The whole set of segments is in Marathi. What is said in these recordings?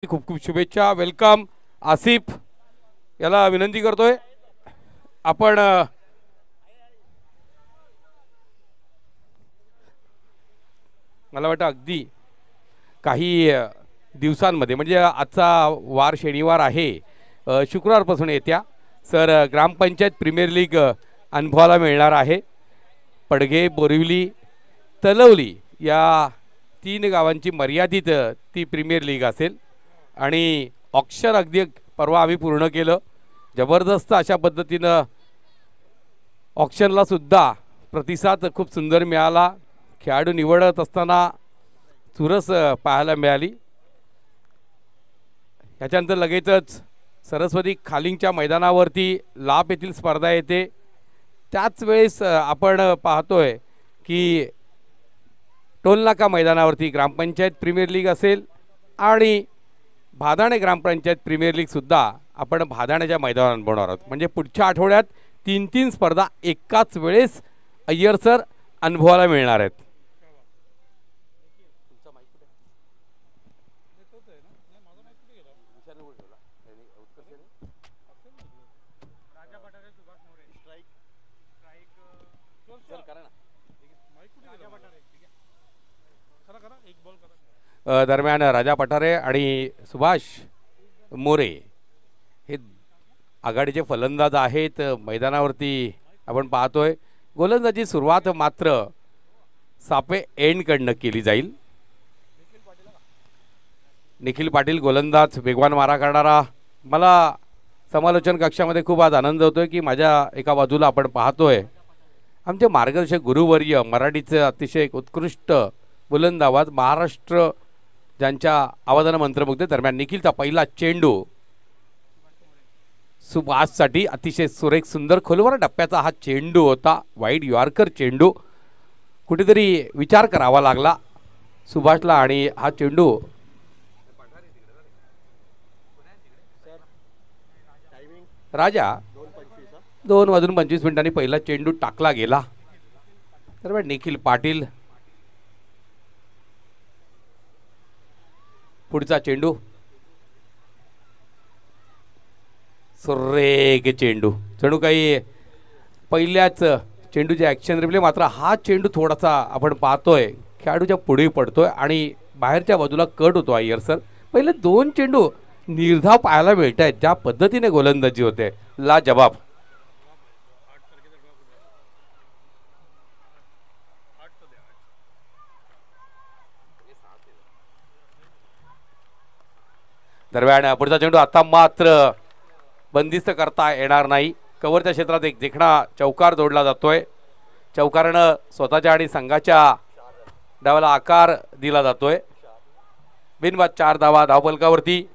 खूप खूप शुभेच्छा. वेलकम. आसिफ याला विनंती करतोय आपण मला वाटतं अगदी काही दिवसांमध्ये म्हणजे आजचा वार शनिवार आहे, शुक्रवारपासून येत्या सर ग्रामपंचायत प्रीमियर लीग अनुभवाला मिळणार आहे. पडघे, बोरिवली, तलवली या 3 गावांची मर्यादित ती प्रीमियर लीग असेल आणि ऑक्शन अगदी परवा आम्ही पूर्ण केलं. जबरदस्त अशा पद्धतीनं ऑक्शनला सुद्धा प्रतिसाद खूप सुंदर मिळाला. खेळाडू निवडत असताना चुरस पाहायला मिळाली. याच्यानंतर लगेचच सरस्वती खालिंगच्या मैदानावरती लाभ येथील स्पर्धा येते. त्याच वेळेस आपण पाहतोय की टोलनाका मैदानावरती ग्रामपंचायत प्रीमियर लीग असेल आणि भादाणे ग्रामपंचायत प्रीमियर लीग सुद्धा आपण भादाण्याच्या मैदानावर अनुभवणार आहोत. म्हणजे पुढच्या आठवड्यात 3 स्पर्धा एकाच वेळेस अय्यर सर अनुभवाला मिळणार आहेत. दरम्यान राजा पठारे आणि सुभाष मोरे हे आघाडीचे फलंदाज आहेत. मैदानावरती आपण पाहतोय गोलंदाजी सुरुवात मात्र सापे एंडकडनं केली जाईल. निखिल पाटील गोलंदाज, वेगवान मारा करणारा. मला समालोचन कक्षामध्ये खूप आज आनंद होतोय की माझ्या एका बाजूला आपण पाहतोय आमचे मार्गदर्शक गुरुवर्य, मराठीचे अतिशय उत्कृष्ट बुलंद आवाज, महाराष्ट्र ज्यांच्या आवाजानं मंत्रमुग्ध. दरम्यान निखिलचा पहिला चेंडू सुभाषसाठी अतिशय सुरेख सुंदर खोलवर टप्प्याचा हा चेंडू होता. वाईड यॉर्कर चेंडू. कुठेतरी विचार करावा लागला सुभाषला आणि हा चेंडू राजा 2:25 पहिला चेंडू टाकला गेला. दरम्यान निखिल पाटील पुढचा चेंडू सुरेख चेंडू. जणू काही पहिल्याच चेंडूचे ॲक्शन रिप्ले. मात्र हा चेंडू थोडासा आपण पाहतोय खेळाडूच्या पुढे पडतोय आणि बाहेरच्या बाजूला कट होतो. अय्यर सर पहिले 2 चेंडू निर्धाव पाहायला मिळत आहेत. ज्या पद्धतीने गोलंदाजी होते लाजवाब. दरम्यान पुढचा चेंडू आता मात्र बंदिस्त करता येणार नाही. कव्हरच्या क्षेत्रात एक देखणा चौकार जोडला जातोय. चौकारानं स्वतःच्या आणि संघाच्या डावाला आकार दिला जातोय. बिनबाद 4 धावा धावफलकावरती.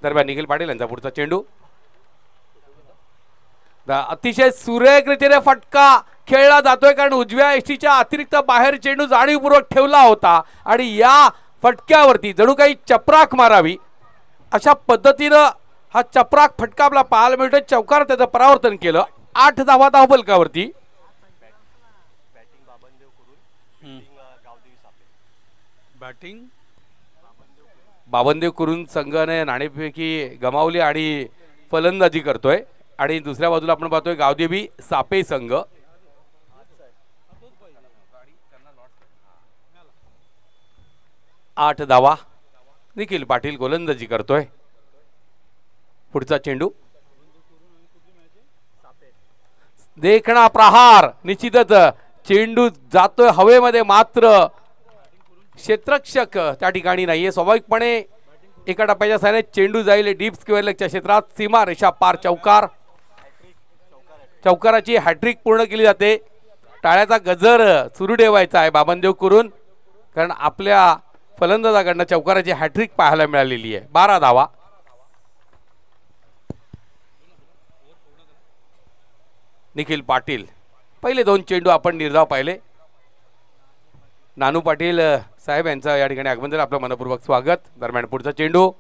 दरम्यान निखिल पाटील यांचा पुढचा चेंडू अतिशय सुरेख रीतीने फटका खेळला जातोय, कारण उजव्या एष्टीच्या अतिरिक्त बाहेर चेंडू जाणीवपूर्वक ठेवला होता आणि या फटक्यावरती जणू काही चपराक मारावी अशा पद्धतीनं हा चपराक फटका आपला पाहायला मिळतोय. चौकार त्याचं परावर्तन केलं. 8 धावा धावफलकावरती. बॅटिंग बाबनदेव करून संघाने नाणेफेकी गमावली आणि फलंदाजी करतोय. आणि दुसऱ्या बाजूला आपण पाहतोय गावदेवी सापे संघ. 8 धावा. निखिल पाटील गोलंदाजी करतोय. पुढचा चेंडू देखणा प्रहार. निश्चितच चेंडू जातोय हवेमध्ये, मात्र क्षेत्ररक्षक त्या ठिकाणी नाहीये. स्वाभाविकपणे एका टप्प्याच्या साहाय्याने चेंडू जाईल डीप स्क्वेअर लेगच्या क्षेत्रात. सीमा रेषा पार चौकार. चौकाराची हॅट्रिक पूर्ण केली जाते. टाळ्याचा गजर सुरू ठेवायचा आहे बाबनदेव करून, कारण आपल्या फलंदाजाकडनं चौकाराची हॅट्रिक पाहायला मिळालेली आहे. 12 धावा. निखिल पाटील पहिले 2 चेंडू आपण निर्धाव पाहिले. नानू पाटील साहेब यांचं या ठिकाणी आगमन झालं. आपलं मनपूर्वक स्वागत. दरम्यान पुढचा चेंडू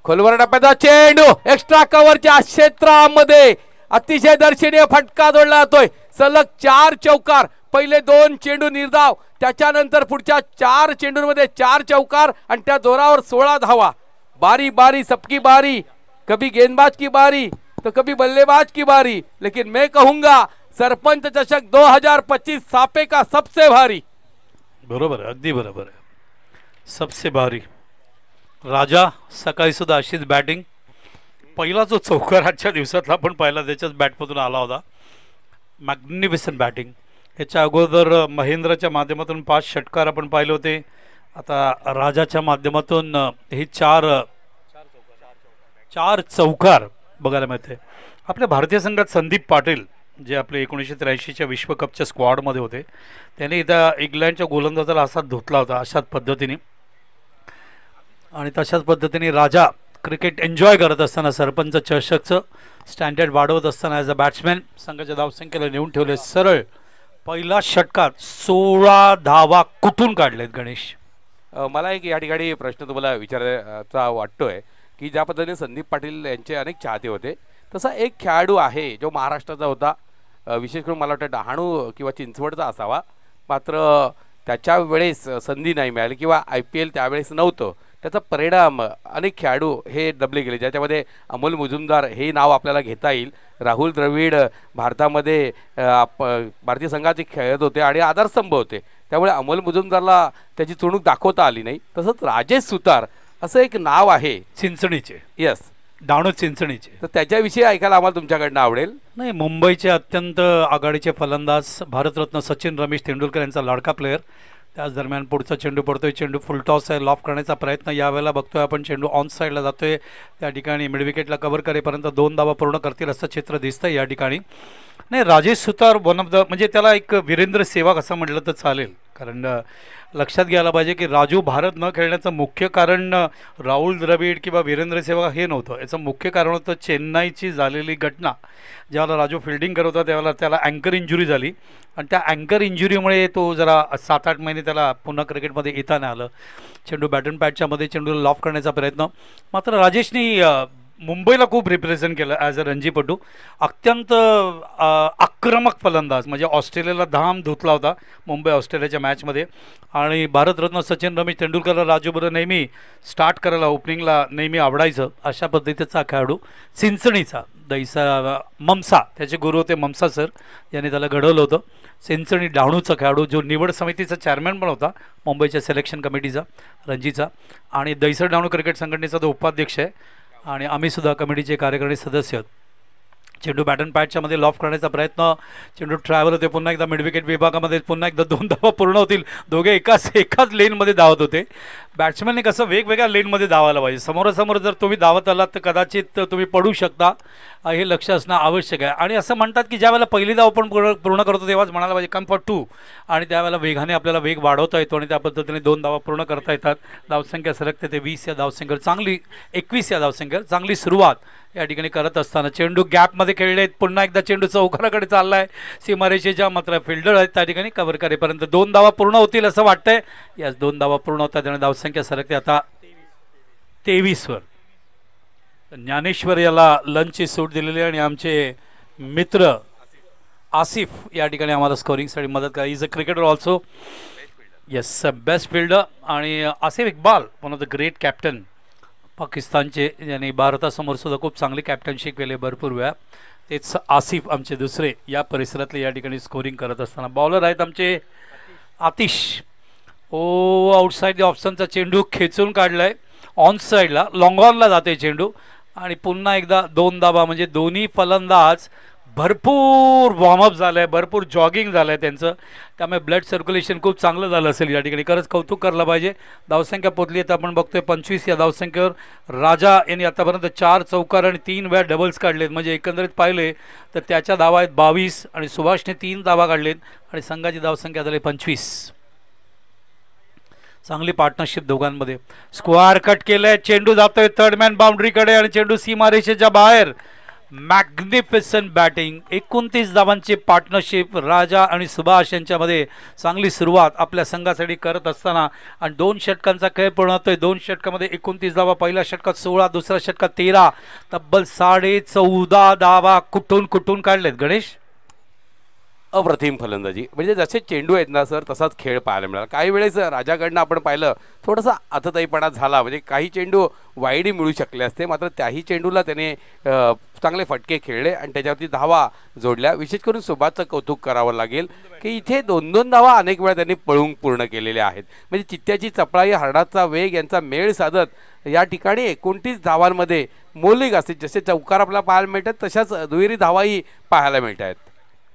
खोलवर टप्प्याचा चेंडू एक्स्ट्रा कव्हरच्या क्षेत्रामध्ये अतिशय दर्शनीय फटका जोडला जातोय. सलग 4 चौकार, पहिले 2 चेंडू निर्धाव, त्याच्यानंतर पुढच्या 4 चेंडूंमध्ये 4 चौकार आणि त्या जोरावर 16 धावा. बारी बारी सबकी बारी, कभी गेंदबाज की बारी तो कभी बल्लेबाज की बारी, लेकिन मैं कहूंगा सरपंच चषक 2025 सापे का सबसे भारी. बरोबर आहे, अगदी बरोबर आहे. सबसे भारी. राजा सकाळी सुद्धा अशीच बॅटिंग. पहिला जो चौकार आजच्या दिवसातला आपण पाहिला त्याच्याच बॅटमधून आला होता. Magnificent batting. याच्या अगोदर महेंद्रच्या माध्यमातून 5 षटकार आपण पाहिले होते. आता राजाच्या माध्यमातून हे 4 चौकार बघायला मिळते. आपल्या भारतीय संघात संदीप पाटील जे आपले 1983च्या विश्वकपच्या स्क्वॉडमध्ये होते, त्याने इथं इंग्लंडच्या गोलंदाजाला असा धुतला होता अशाच पद्धतीने. आणि तशाच पद्धतीने राजा क्रिकेट एन्जॉय करत असताना सरपंच चषकचं स्टँडर्ड वाढवत असताना ॲज अ बॅट्समॅन संघाच्या धावसंख्येला नेऊन ठेवले. सरळ पहिला षटकार 16 धावा कुठून काढलेत गणेश? मला एक या ठिकाणी प्रश्न तुम्हाला विचारायचा वाटतोय की ज्या पद्धतीने संदीप पाटील यांचे अनेक चाहते होते, तसा एक खेळाडू आहे जो महाराष्ट्राचा होता, विशेष करून मला वाटतं डहाणू किंवा चिंचवडचा असावा, मात्र त्याच्या वेळेस संधी नाही मिळाली किंवा IPL त्यावेळेस नव्हतं. त्याचा परिणाम अनेक खेळाडू हे दबले गेले, ज्याच्यामध्ये अमोल मुजुमदार हे नाव आपल्याला घेता येईल. राहुल द्रविड भारतामध्ये भारतीय संघाचे खेळत होते आणि आधारस्तंभ होते, त्यामुळे अमोल मुजुमदारला त्याची चुणूक दाखवता आली नाही. तसंच राजेश सुतार असं एक नाव आहे चिंचणीचे. यस, डहाणू चिंचणीचे. तर त्याच्याविषयी ऐकायला आम्हाला तुमच्याकडनं आवडेल. नाही, मुंबईचे अत्यंत आघाडीचे फलंदाज भारतरत्न सचिन रमेश तेंडुलकर यांचा लाडका प्लेयर. त्याच दरम्यान पुढचा चेंडू पडतोय, चेंडू फुलटॉस आहे, लॉफ करण्याचा प्रयत्न यावेळेला बघतोय आपण. चेंडू ऑन साईडला जातोय, त्या ठिकाणी मिड विकेटला कव्हर करेपर्यंत 2 धावा पूर्ण करतील असं चित्र दिसतंय या ठिकाणी. नाही, राजेश सुतार वन ऑफ द, म्हणजे त्याला एक वीरेंद्र सेवाग असं म्हटलं तर चालेल, कारण लक्षात घ्यायला पाहिजे की राजू भारत न खेळण्याचं मुख्य कारण राहुल द्रविड किंवा वीरेंद्र सेवाग हे नव्हतं. याचं मुख्य कारण होतं चेन्नईची झालेली घटना. ज्यावेळेला राजू फिल्डिंग करत होता त्यावेळेला त्याला अँकर इंजुरी झाली आणि त्या अँकर इंजुरीमुळे तो जरा 7-8 महिने त्याला पुन्हा क्रिकेटमध्ये येता नाही आलं. चेंडू बॅटन पॅडच्या मध्ये चेंडूला लॉफ करण्याचा प्रयत्न. मात्र राजेशनी मुंबईला खूप रिप्रेझेंट केलं ॲज अ रणजीपटू. अत्यंत आक्रमक फलंदाज, म्हणजे ऑस्ट्रेलियाला धाम धुतला होता मुंबई ऑस्ट्रेलियाच्या मॅचमध्ये. आणि भारतरत्न सचिन रमेश तेंडुलकरला राजूबरोबर नेहमी स्टार्ट करायला ओपनिंगला नेहमी आवडायचं अशा पद्धतीचा खेळाडू. चिंचणीचा ममसा, त्याचे गुरु होते ममसा सर, यांनी त्याला घडवलं होतं. चिंचणी डहाणूचा खेळाडू जो निवड समितीचा चेअरमॅन पण होता मुंबईच्या सिलेक्शन कमिटीचा रणजीचा, आणि दैसर डहाणू क्रिकेट संघटनेचा तो उपाध्यक्ष आहे, आणि आम्ही सुद्धा कमिटीचे कार्यकारी सदस्य आहोत. चेंडू बॅटन पॅडच्या मध्ये लॉफ करण्याचा प्रयत्न, चेंडू ट्रॅव्हल होते, पुन्हा एकदा मिड विकेट विभागामध्ये पुन्हा एकदा 2 धावा पूर्ण होतील. दोघे एकाच लेनमध्ये धावत होते. बॅट्समॅनने कसं वेगवेगळ्या लेनमध्ये धावायला पाहिजे. समोरासमोर जर तुम्ही धावत आलात तर कदाचित तुम्ही पडू शकता, हे लक्ष असणं आवश्यक आहे. आणि असं म्हणतात की ज्या वेळेला पहिली धाव आपण पूर्ण करतो तेव्हाच म्हणायला पाहिजे कम फॉर 2, आणि त्यावेळेला वेगाने आपल्याला वेग वाढवता येतो आणि त्या पद्धतीने 2 धावा पूर्ण करता येतात. धावसंख्या सरकते ते 20 या धावसंख्येवर, चांगली 21 या धावसंख्येवर चांगली सुरुवात या ठिकाणी करत असताना चेंडू गॅपमध्ये खेळलेत. पुन्हा एकदा चेंडू चौकाराकडे चालला आहे सीमारेषेच्या, मात्र फिल्डर आहेत त्या ठिकाणी कव्हर करेपर्यंत 2 धावा पूर्ण होतील असं वाटतंय. याच 2 धावा पूर्ण होतात आणि धावसंख्या सरकते आता 23 वर. ज्ञानेश्वर याला लंचची सूट दिलेली आहे आणि आमचे मित्र आसिफ या ठिकाणी आम्हाला स्कोरिंगसाठी मदत करा. Is a cricketer also, yes, best fielder. आणि Asif Iqbal one of the great captain पाकिस्तानचे, यांनी भारतासमोर सुद्धा खूप चांगली कॅप्टनशिप केली भरपूर वेळा. तेच आसिफ आमचे दुसरे या परिसरातले या ठिकाणी स्कोरिंग करत असताना. बॉलर आहेत आमचे आतिश. आउटसाईड द ऑप्शनचा चेंडू खेचून काढलाय ऑन साईडला, लॉंग ऑनला जाते चेंडू, आणि पुन्हा एकदा 2 धावा. म्हणजे दोन्ही फलंदाज भरपूर वॉर्मअप झालं आहे, भरपूर जॉगिंग झालं आहे त्यांचं, त्यामुळे ब्लड सर्क्युलेशन खूप चांगलं झालं असेल या ठिकाणी. खरंच कौतुक करायला पाहिजे. धावसंख्या पोचली आहे तर आपण बघतोय 25 या धावसंख्येवर. राजा यांनी आतापर्यंत 4 चौकार आणि 3 वेळा डबल्स काढलेत, म्हणजे एकंदरीत पाहिले तर त्याच्या धावा आहेत 22 आणि सुभाषने 3 धावा काढलेत आणि संघाची धावसंख्या झाली 25. चांगली पार्टनरशिप दोघांमध्ये. स्क्वायर कट केलंय, चेंडू जातोय थर्ड मॅन बाउंड्रीकडे आणि चेंडू सीमारेषेच्या बाहेर. मॅग्निफिसंट बॅटिंग, 29 धावांची पार्टनरशिप राजा आणि सुभाष यांच्यामध्ये चांगली सुरुवात आपल्या संघासाठी करत असताना आणि 2 षटकांचा खेळ पूर्ण होतोय. 2 षटकामध्ये 29 धावा, पहिल्या षटकात 16, दुसऱ्या षटकात 13, तब्बल 14.5 धावा कुठून कुठून काढलेत गणेश. अप्रतिम फलंदाजी, म्हणजे जसे चेंडू आहेत ना सर तसाच खेळ पाहायला मिळाला. काही वेळेस राजाकडनं आपण पाहिलं थोडासा अतताईपणा झाला, म्हणजे काही चेंडू वाईडही मिळू शकले असते, मात्र त्याही चेंडूला त्याने चांगले फटके खेळले आणि त्याच्यावरती धावा जोडल्या. विशेष करून सुभाषचं कौतुक करावं लागेल की इथे 2-2 धावा अनेक वेळा त्यांनी पळून पूर्ण केलेल्या आहेत. म्हणजे चित्त्याची चपळाई, हरडाचा वेग यांचा मेळ साधत या ठिकाणी 29 धावांमध्ये मौलिक असते. जसे चौकार आपल्याला पाहायला मिळतात तशाच दुहेरी धावाही पाहायला मिळत आहेत.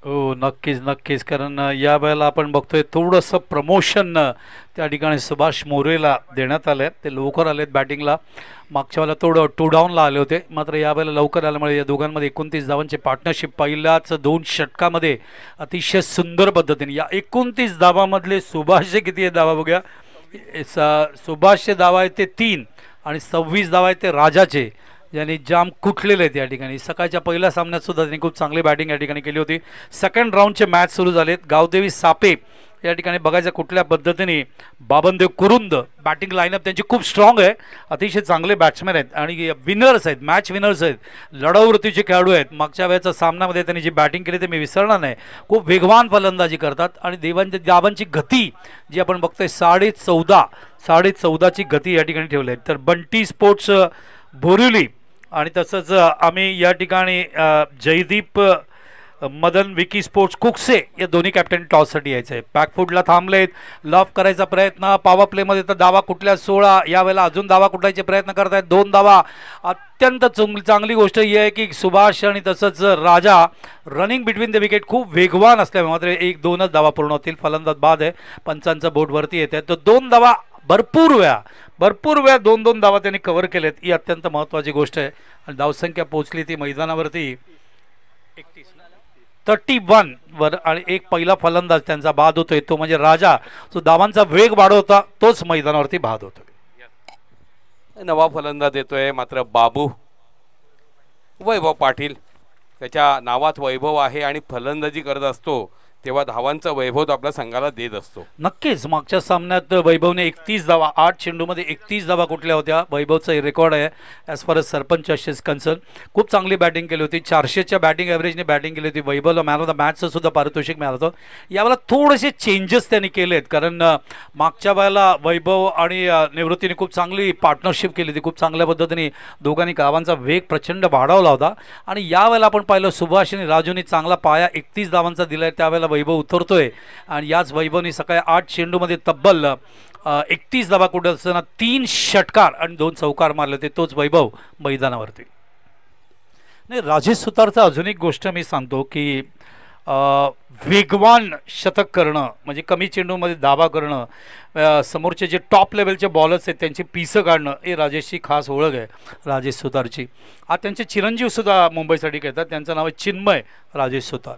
हो नक्कीच नक्कीच, कारण या वेळेला आपण बघतोय थोडंसं प्रमोशन त्या ठिकाणी सुभाष मोरेला देण्यात आलं आहे. ते लवकर आलेत बॅटिंगला. मागच्या वेळेला थोडं 2 डाऊनला आले होते, मात्र यावेळेला लवकर आल्यामुळे या दोघांमध्ये 29 धावांचे पार्टनरशिप पहिल्याच 2 षटकामध्ये अतिशय सुंदर पद्धतीने. या 29 धावामधले सुभाषचे किती आहे धावा बघूया. सुभाषचे धावा आहेत ते 3 आणि 26 धावा आहेत ते राजाचे, यांनी जाम कुठलेले आहेत या ठिकाणी. सकाळच्या पहिल्या सामन्यात सुद्धा त्यांनी खूप चांगली बॅटिंग या ठिकाणी केली होती. सेकंड राऊंडचे मॅच सुरू झालेत. गावदेवी सापे या ठिकाणी बघायचं कुठल्या पद्धतीने बाबनदेव कुरुंद बॅटिंग लाईनअप त्यांची खूप स्ट्रॉंग आहे. अतिशय चांगले बॅट्समॅन आहेत आणि विनर्स आहेत, मॅच विनर्स आहेत, लढावृत्तीचे खेळाडू आहेत. मागच्या वेळेचा सामन्यामध्ये त्यांनी जी बॅटिंग केली ते मी विसरणार नाही. खूप वेगवान फलंदाजी करतात आणि दाबांची गती जी आपण बघतोय 14.5ची गती या ठिकाणी ठेवली आहे. तर बंटी स्पोर्ट्स बोरिवली आणि तसंच आम्ही या ठिकाणी जयदीप मदन विकी स्पोर्ट्स कुकसे या दोन्ही कॅप्टन टॉससाठी यायचं आहे. बॅकफूटला थांबलेत, लॉफ करायचा प्रयत्न. पॉवर प्लेमध्ये तर धावा कुठल्या 16, यावेळेला अजून धावा कुठल्याचे प्रयत्न करत आहेत. 2 धावा. अत्यंत चांगली गोष्ट ही आहे की सुभाष आणि तसंच राजा रनिंग बिटवीन द विकेट खूप वेगवान असल्यामुळे मात्र 1-2च धावा पूर्ण होतील. फलंदाज बाद आहे, पंचांचा बोटवरती येते. तर 2 धावा भरपूर वेळा 2-2 धावा त्यांनी कव्हर केलेत. ही अत्यंत महत्त्वाची गोष्ट आहे. आणि धावसंख्या पोहोचली ती मैदानावरती 31 वर आणि एक पहिला फलंदाज त्यांचा बाद होतोय तो म्हणजे राजा. जो धावांचा वेग वाढवता तोच मैदानावरती बाद होतोय. नवा फलंदाज येतोय मात्र बाबू वैभव पाटील. त्याच्या नावात वैभव आहे आणि फलंदाजी करत असतो तेव्हा धावांचा वैभव तो आपल्या संघाला देत असतो. नक्कीच मागच्या सामन्यात वैभवने 31 धावा, 8 चेंडूमध्ये 31 धावा कुठल्या होत्या. वैभवचा रेकॉर्ड आहे as far age sarpanch assess concern. खूप चांगली बॅटिंग केली होती. 400च्या बॅटिंग ॲव्हरेजने बॅटिंग केली होती. वैभवला मॅन ऑफ द मॅचचं सुद्धा पारितोषिक मिळालं होतं. यावेळेला थोडेसे चेंजेस त्यांनी केले आहेत, कारण मागच्या वेळेला वैभव आणि निवृत्तीने खूप चांगली पार्टनरशिप केली होती. खूप चांगल्या पद्धतीने दोघांनी धावांचा वेग प्रचंड वाढवला होता. आणि यावेळेला आपण पाहिलं सुभाष आणि राजूने चांगला पाया 31 धावांचा दिला आहे. त्यावेळेला वैभव उतरतोय आणि याच वैभवने सकाळी 8 चेंडूमध्ये तब्बल 31 धावा कुठे असताना 3 षटकार आणि 2 चौकार मारले होते. तोच वैभव मैदानावरती. नाही, राजेश सुतारचा अजून एक गोष्ट मी सांगतो की वेगवान शतक करणं म्हणजे कमी चेंडूमध्ये धावा करणं, समोरचे जे टॉप लेवलचे बॉलर्स आहेत त्यांची पिसं काढणं, हे राजेशची खास ओळख आहे राजेश सुतारची. आज त्यांचे चिरंजीवसुद्धा मुंबईसाठी खेळतात. त्यांचं नाव आहे चिन्मय राजेश सुतार.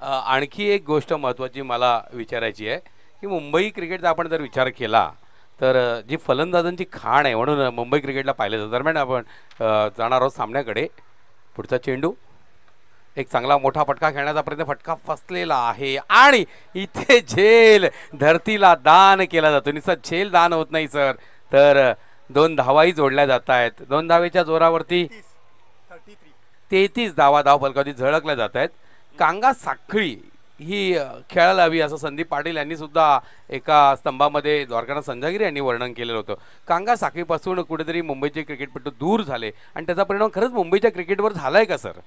आणखी एक गोष्ट महत्त्वाची मला विचारायची आहे की मुंबई क्रिकेटचा आपण जर विचार केला तर जी फलंदाजांची खाण आहे म्हणून मुंबई क्रिकेटला पाहिलं जातं. दरम्यान आपण जाणार आहोत सामन्याकडे. पुढचा चेंडू एक चांगला मोठा फटका खेळण्याचा प्रयत्न, फटका फसलेला आहे आणि इथे झेल धरतीला दान केला जातो. निसा झेल दान होत नाही सर, तर 2 धावाही जोडल्या जात आहेत. 2 धावेच्या जोरावरती 33 धावा धावफलकावरती झळकल्या जात आहेत. कांगा साखळी ही खेळायला हवी असं संदीप पाटील यांनी सुद्धा एका स्तंभामध्ये द्वारकानाथ संजागिरी यांनी वर्णन केलेलं होतं. कांगा साखळीपासून कुठेतरी मुंबईचे क्रिकेटपटू दूर झाले आणि त्याचा परिणाम खरंच मुंबईच्या क्रिकेटवर झाला आहे का सर?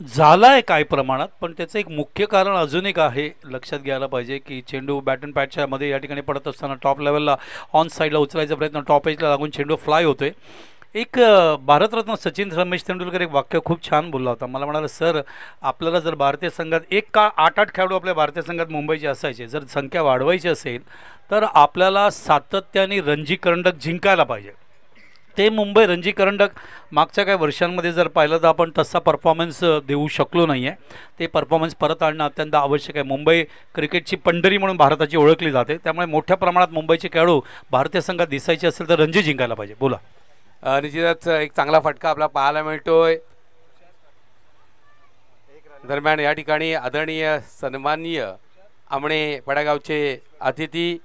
झाला आहे काही प्रमाणात, पण त्याचं एक मुख्य कारण अजून एक आहे लक्षात घ्यायला पाहिजे की चेंडू बॅट अँड पॅडच्या मध्ये या ठिकाणी पडत असताना टॉप लेवलला ऑन साईडला उचलायचा प्रयत्न, टॉप एजला लागून चेंडू फ्लाय होतोय. एक भारतरत्न सचिन रमेश तेंडुलकर एक वाक्य खूप छान बोलला होता. मला म्हणाला, सर आपल्याला जर भारतीय संघात एक का 8-8 खेळाडू आपल्या भारतीय संघात मुंबईचे असायचे, जर संख्या वाढवायची असेल तर आपल्याला सातत्याने रणजी करंडक जिंकायला पाहिजे. ते मुंबई रणजी करंडक मागच्या काही वर्षांमध्ये जर पाहिलं तर आपण तसा परफॉर्मन्स देऊ शकलो नाही आहे. ते परफॉर्मन्स परत आणणं अत्यंत आवश्यक आहे. मुंबई क्रिकेटची पंढरी म्हणून भारताची ओळखली जाते, त्यामुळे मोठ्या प्रमाणात मुंबईचे खेळाडू भारतीय संघात दिसायचे असेल तर रणजी जिंकायला पाहिजे. बोला. निश्चितच एक चांगला फटका आपला पाहायला मिळतोय. दरम्यान या ठिकाणी आदरणीय सन्माननीय आमणे पडागावचे अतिथी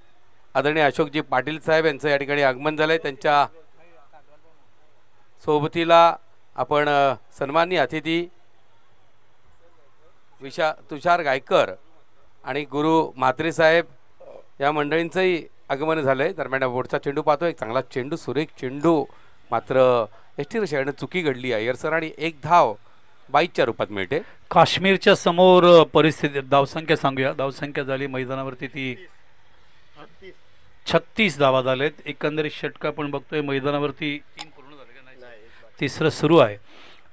आदरणीय अशोकजी पाटील साहेब यांचं या ठिकाणी आगमन झालंय. त्यांच्या सोबतीला आपण सन्माननीय अतिथी तुषार गायकर आणि गुरु म्हात्रे साहेब या मंडळींचंही आगमन झालंय. दरम्यान बोर्डचा चेंडू पाहतो, एक चांगला चेंडू, सुरेख चेंडू, मात्र एसटी रशियानं चुकी घडली आहे सर आणि एक धाव बाईकच्या रूपात मिळते. काश्मीरच्या समोर परिस्थिती धावसंख्या सांगूया. धावसंख्या झाली मैदानावरती ती 36 धावा झालेत. एकंदरीत षटका पण बघतोय मैदानावरती 3 पूर्ण झाले का नाही, तिसरं सुरू आहे.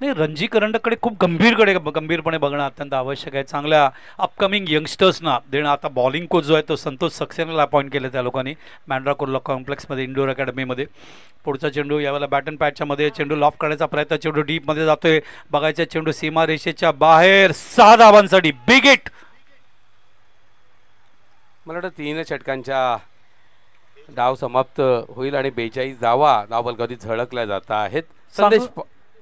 नाही, रणजी करंडकडे खूप गंभीरपणे बघणं अत्यंत आवश्यक आहे. चांगल्या अपकमिंग यंगस्टर्सना देणं. आता बॉलिंग कोच जो आहे तो संतोष सक्सेनाला अपॉइंट केलं त्या लोकांनी मँड्रा कुर्ला कॉम्प्लेक्समध्ये इंडोर अकॅडमीमध्ये. पुढचा चेंडू यावेळेला बॅट अँड पॅडच्या मध्ये चेंडू लॉफ करण्याचा प्रयत्न, चेंडू डीपमध्ये जातोय. बघायचा चेंडू सीमा रेषेच्या बाहेर, 6 धावांसाठी बिग हिट. मला वाटतं 3 षटकांच्या डाव समाप्त होईल आणि 42 धावा धावफलकावरती झळकल्या जात आहेत. संदेश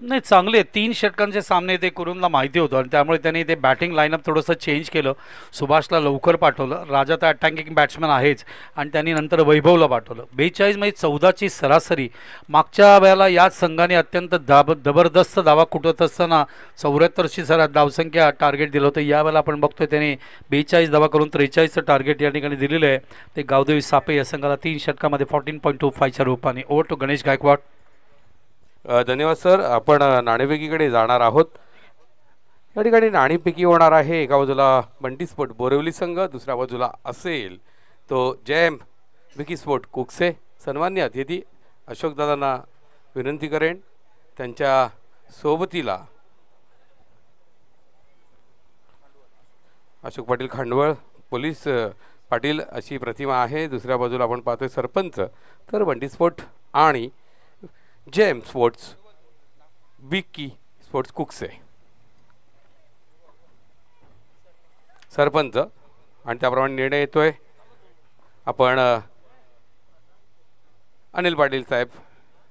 नाही, चांगले 3 षटकांचे सामने ते करूनला माहिती होतं आणि त्यामुळे त्यांनी ते बॅटिंग लाईनअप थोडंसं चेंज केलं. सुभाषला लवकर पाठवलं, राजा तर अटॅकिंग बॅट्समॅन आहेच, आणि त्यांनी नंतर वैभवला पाठवलं. 42 मध्ये 14ची सरासरी. मागच्या वेळेला याच संघाने अत्यंत जबरदस्त धावा कुठत असताना 74ची धावसंख्या टार्गेट दिलं होतं. यावेळेला आपण बघतोय त्याने 42 धावा करून 43चं टार्गेट या ठिकाणी दिलेलं आहे. ते गावदेवी सापे या संघाला 3 षटकामध्ये 14.25च्या रूपाने. Over to Ganesh Gaikwad. धन्यवाद सर. आपण नाणेफेकीकडे जाणार आहोत. या ठिकाणी नाणेफेकी होणार आहे. एका बाजूला बंटी स्पोर्ट बोरिवली संघ, दुसऱ्या बाजूला असेल तो जैम विकी स्पोर्ट कुकसे. सन्मान्य अतिथी अशोकदादांना विनंती करेन त्यांच्या सोबतीला अशोक पाटील खांडवळ, पोलीस पाटील अशी प्रतिमा आहे. दुसऱ्या बाजूला आपण पाहतोय सरपंच, तर बंटी स्पोर्ट आणि जेम स्पोर्ट्स विकी स्पोर्ट्स कुकसे सरपंच, आणि त्याप्रमाणे निर्णय येतोय. आपण अनिल पाटील साहेब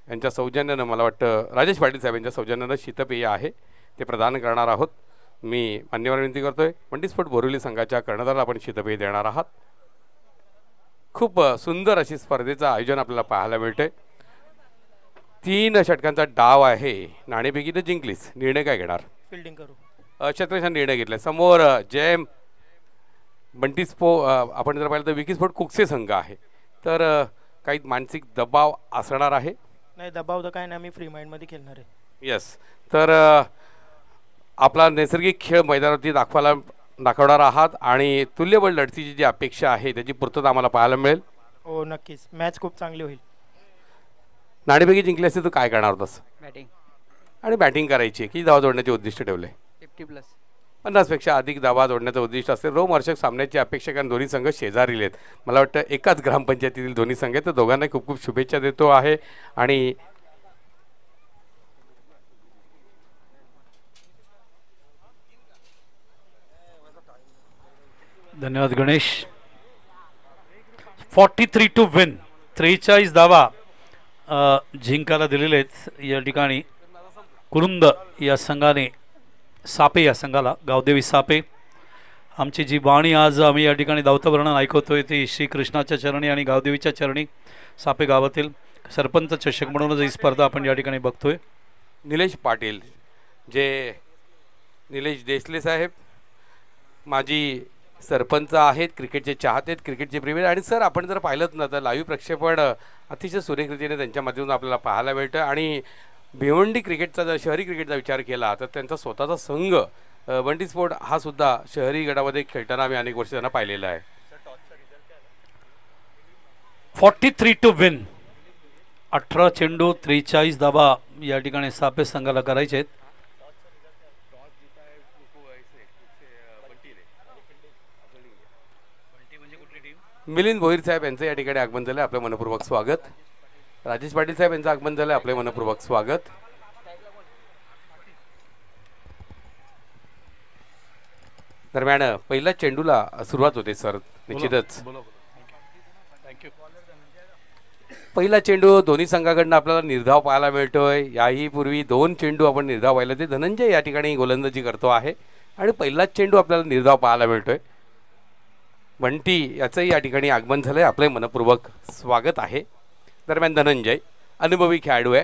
यांच्या सौजन्यानं, मला वाटतं राजेश पाटील साहेब यांच्या सौजन्यानं शीतपेय आहे ते प्रदान करणार आहोत. मी मान्यवर विनंती करतोय, बंटी स्पोर्ट बोरिवली संघाच्या कर्णधाराला आपण शीतपेय देणार आहात. खूप सुंदर अशी स्पर्धेचं आयोजन आपल्याला पाहायला मिळतंय. 3 षटकांचा डाव आहे. नाणेफेकी तर जिंकलीच, निर्णय काय घेणार? फिल्डिंग करू. क्षेत्ररक्षण निर्णय घेतला. समोर जैम बंटी आपण जर पाहिलं तर विकी स्पोर्ट कुकसे संघ आहे, तर काही मानसिक दबाव असणार आहे. नाही, दबाव तर काय नाही, आम्ही फ्री माइंडमध्ये खेळणार आहे. यस, तर आपला नैसर्गिक खेळ मैदानावरती दाखवणार आहात आणि तुल्यबळ लढतीची जी अपेक्षा आहे त्याची पूर्तता आम्हाला पाहायला मिळेल. हो नक्कीच, मॅच खूप चांगली होईल. नाणेफेकी जिंकली असते तर काय करणार होतास? बॅटिंग आणि बॅटिंग करायची. किती धावा जोडण्याचे उद्दिष्ट ठेवले? 50+. 50पेक्षा अधिक धावा जोडण्याचं उद्दिष्ट असते. रोमहर्षक सामन्याची अपेक्षा, कारण दोन्ही संघ शेजारील आहेत. मला वाटतं एकाच ग्रामपंचायतीतील दोन्ही संघ आहेत. तर दोघांना खूप खूप शुभेच्छा देतो आहे. आणि धन्यवाद गणेश. 43 to win. 43 धावा जिंकायला दिलेले आहेत या ठिकाणी कुरुंद या संघाने, सापे या संघाला, गावदेवी सापे. आमची जी वाणी आज आम्ही या ठिकाणी धावतं ऐकवतोय ती श्रीकृष्णाच्या चरणी आणि गावदेवीच्या चरणी. सापे गावातील सरपंच चषक म्हणूनच ही स्पर्धा आपण या ठिकाणी बघतोय. निलेश पाटील, जे निलेश देसले साहेब माजी सरपंच आहेत, क्रिकेटचे चाहते आहेत, क्रिकेटचे प्रेमी. आणि सर आपण जर पाहिलं ना तर लाईव्ह प्रक्षेपण अतिशय सुरेखरीतीने त्यांच्या माध्यमातून आपल्याला पाहायला मिळतं. आणि भिवंडी क्रिकेटचा जर शहरी क्रिकेटचा विचार केला तर त्यांचा स्वतःचा संघ बंटी स्पोर्ट हा सुद्धा शहरी गटामध्ये खेळताना आम्ही अनेक वर्ष त्यांना पाहिलेला आहे. 43 टू विन. 18 चेंडू 43 धावा या ठिकाणी सापे संघाला करायचे आहेत. मिलिंद भोईर साहेब यांचं या ठिकाणी आगमन झालं, आपलं मनपूर्वक स्वागत. राजेश पाटील साहेब यांचं आगमन झालं, आपले मनपूर्वक स्वागत. दरम्यान पहिल्या चेंडूला सुरुवात होते सर. निश्चितच पहिला चेंडू दोन्ही संघाकडनं आपल्याला निर्धाव पाहायला मिळतोय. याही पूर्वी 2 चेंडू आपण निर्धाव पाहिलं. ते धनंजय या ठिकाणी गोलंदाजी करतो आहे आणि पहिलाच चेंडू आपल्याला निर्धाव पाहायला मिळतोय. बंटी याचंही या ठिकाणी आगमन झालंय, आपले मनपूर्वक स्वागत आहे. दरम्यान धनंजय अनुभवी खेळाडू आहे,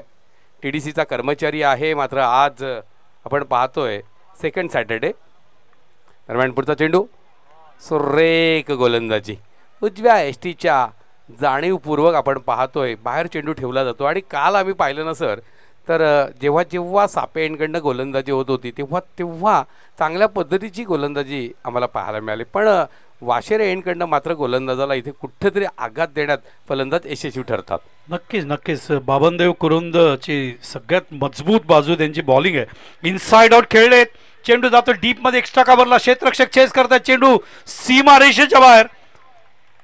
TDCचा कर्मचारी आहे, मात्र आज आपण पाहतोय सेकंड सॅटर्डे. दरम्यान पुढचा चेंडू सुरेख गोलंदाजी उजव्या एसटीच्या जाणीवपूर्वक आपण पाहतोय बाहेर चेंडू ठेवला जातो. आणि काल आम्ही पाहिलं ना सर, तर जेव्हा जेव्हा सापे एंडकडनं गोलंदाजी होत होती तेव्हा तेव्हा चांगल्या पद्धतीची गोलंदाजी आम्हाला पाहायला मिळाली, पण वाशेरे एंडकडनं मात्र गोलंदाजाला इथे कुठेतरी आघात देण्यात फलंदाज यशस्वी ठरतात. नक्कीच नक्कीच. बाबनदेव कुरुंदची सगळ्यात मजबूत बाजू त्यांची बॉलिंग आहे. इनसाइड आउट खेळलेत, चेंडू जातो डीपमध्ये, एक्स्ट्रा कव्हरला क्षेत्ररक्षक चेस करतात, चेंडू सीमा रेषेच्या बाहेर.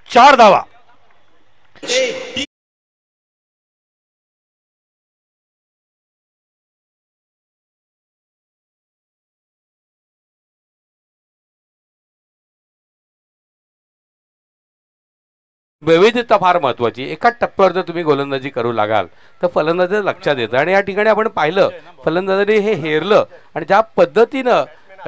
4 धावा. विविधता फार महत्त्वाची. एकाच टप्प्यावर जर तुम्ही गोलंदाजी करू लागाल तर फलंदाजाचं लक्षात येतं. आणि या ठिकाणी आपण पाहिलं फलंदाजाने हे हेरलं आणि ज्या पद्धतीनं